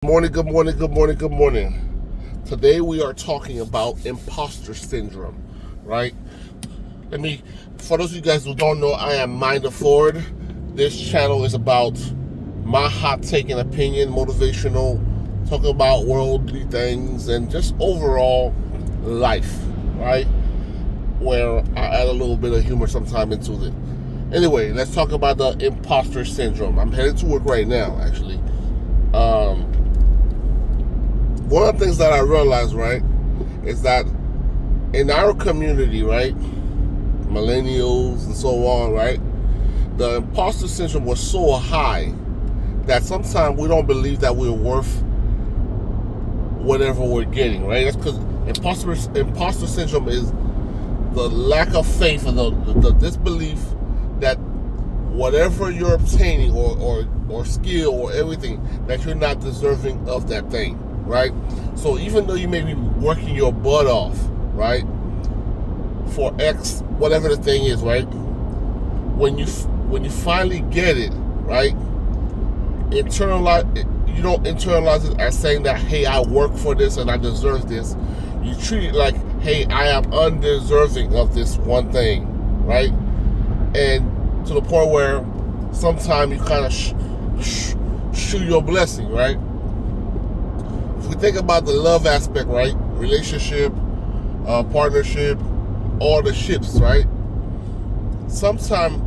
Morning, good morning, good morning, good morning. Today we are talking about imposter syndrome, right? For those of you guys who don't know, I am Minder Ford. This channel is about my hot take and opinion, motivational, talking about worldly things and just overall life, right? Where I add a little bit of humor sometime into it. Anyway, let's talk about the imposter syndrome. I'm headed to work right now, actually. One of the things that I realized, right, is that in our community, right, millennials and so on, right, the imposter syndrome was so high that sometimes we don't believe that we're worth whatever we're getting, right? That's because imposter syndrome is the lack of faith and the disbelief that whatever you're obtaining or skill or everything, that you're not deserving of that thing, right? So even though you may be working your butt off, right, for X, whatever the thing is, right, when you finally get it, right, you don't internalize it as saying that, hey, I work for this and I deserve this. You treat it like, hey, I am undeserving of this one thing, right? And to the point where sometimes you kind of shoot your blessing, right? If we think about the love aspect, right? Relationship, partnership, all the ships, right? Sometimes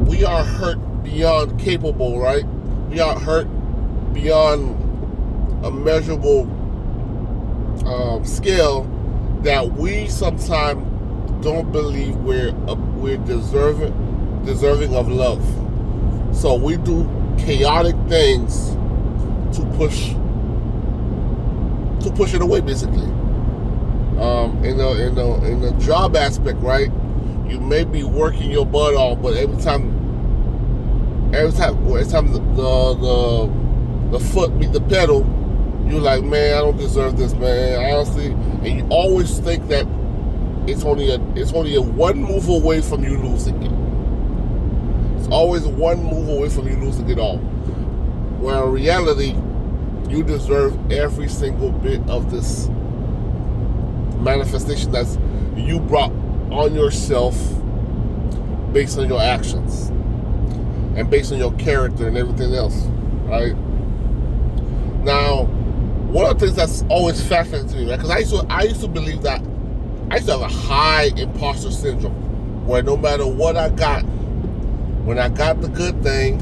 we are hurt beyond capable, right? We are hurt beyond a measurable scale that we sometimes don't believe we're deserving of love. So we do chaotic things to push it away, basically. In the job aspect, right? You may be working your butt off, but every time the foot meet the pedal, you're like, man, I don't deserve this, man. Honestly, and you always think that it's only a one move away from you losing it. It's always one move away from you losing it all. Where in reality, you deserve every single bit of this manifestation that's you brought on yourself based on your actions and based on your character and everything else, right? Now, one of the things that's always fascinating to me, right? Because I used to believe that I used to have a high imposter syndrome, where no matter what I got, when I got the good thing,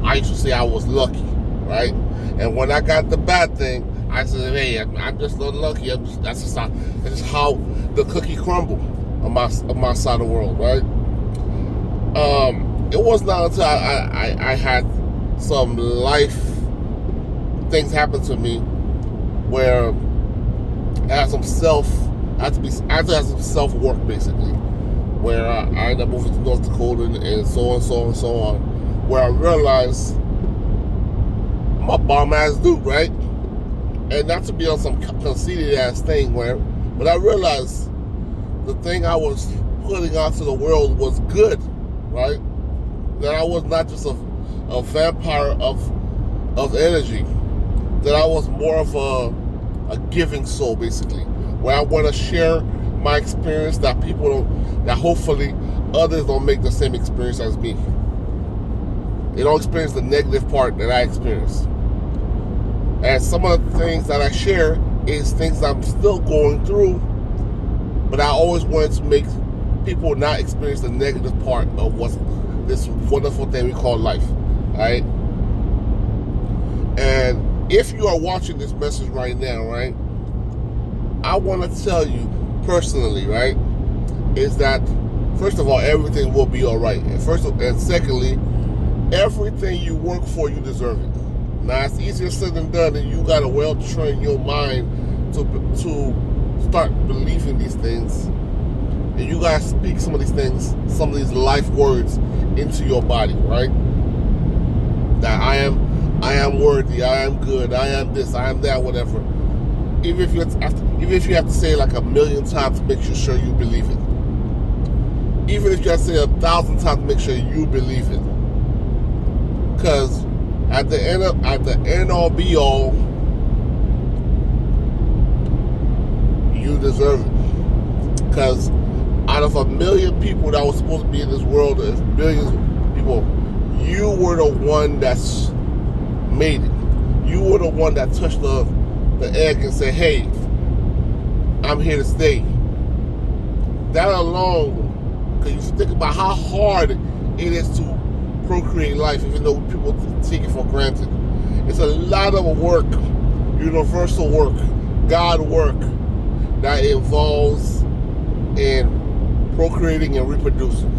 I used to say I was lucky, right? And when I got the bad thing, I said, hey, I'm just unlucky. That's just how the cookie crumbled on my side of the world, right? It was not until I had some life things happen to me where I had some I had to have some self-work, basically, where I ended up moving to North Dakota and so on, where I realized I'm a bomb-ass dude, right? And not to be on some conceited-ass thing but I realized the thing I was putting out to the world was good, right? That I was not just a vampire of energy, that I was more of a giving soul, basically, where I want to share my experience that hopefully others don't make the same experience as me. They don't experience the negative part that I experienced. And some of the things that I share is things I'm still going through, but I always wanted to make people not experience the negative part of what's this wonderful thing we call life, right? And if you are watching this message right now, right, I want to tell you personally, right, is that first of all, everything will be all right. And secondly, everything you work for, you deserve it. Now, it's easier said than done, and you got to well-train your mind to start believing these things. And you got to speak some of these things, some of these life words into your body, right? That I am worthy, I am good, I am this, I am that, whatever. Even if you have to say it like a million times to make sure you believe it. Even if you have to say it 1,000 times to make sure you believe it. Because at the end all be all, of 1 million people that was supposed to be in this world, there's billions of people, you were the one that's made it. You were the one that touched the egg and said, hey, I'm here to stay. That alone, because you think about how hard it is to procreate life, even though people take it for granted. It's a lot of work, universal work, God work, that involves in procreating and reproducing.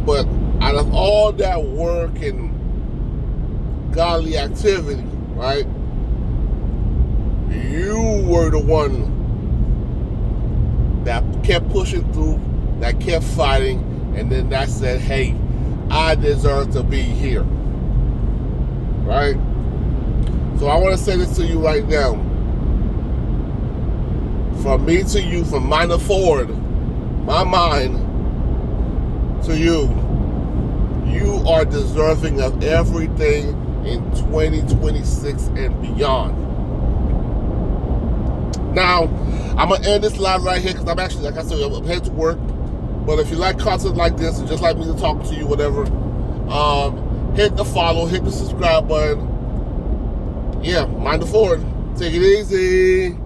But out of all that work and godly activity, right, you were the one that kept pushing through, that kept fighting, and then that said, hey, I deserve to be here. Right? So I want to say this to you right now. From me to you, from Minor Forward, my mind to you, you are deserving of everything in 2026 and beyond. Now, I'm going to end this live right here because I'm actually, like I said, I'm headed to work. But if you like content like this and just like me to talk to you, whatever, hit the follow, hit the subscribe button. Yeah, Mind the Forward. Take it easy.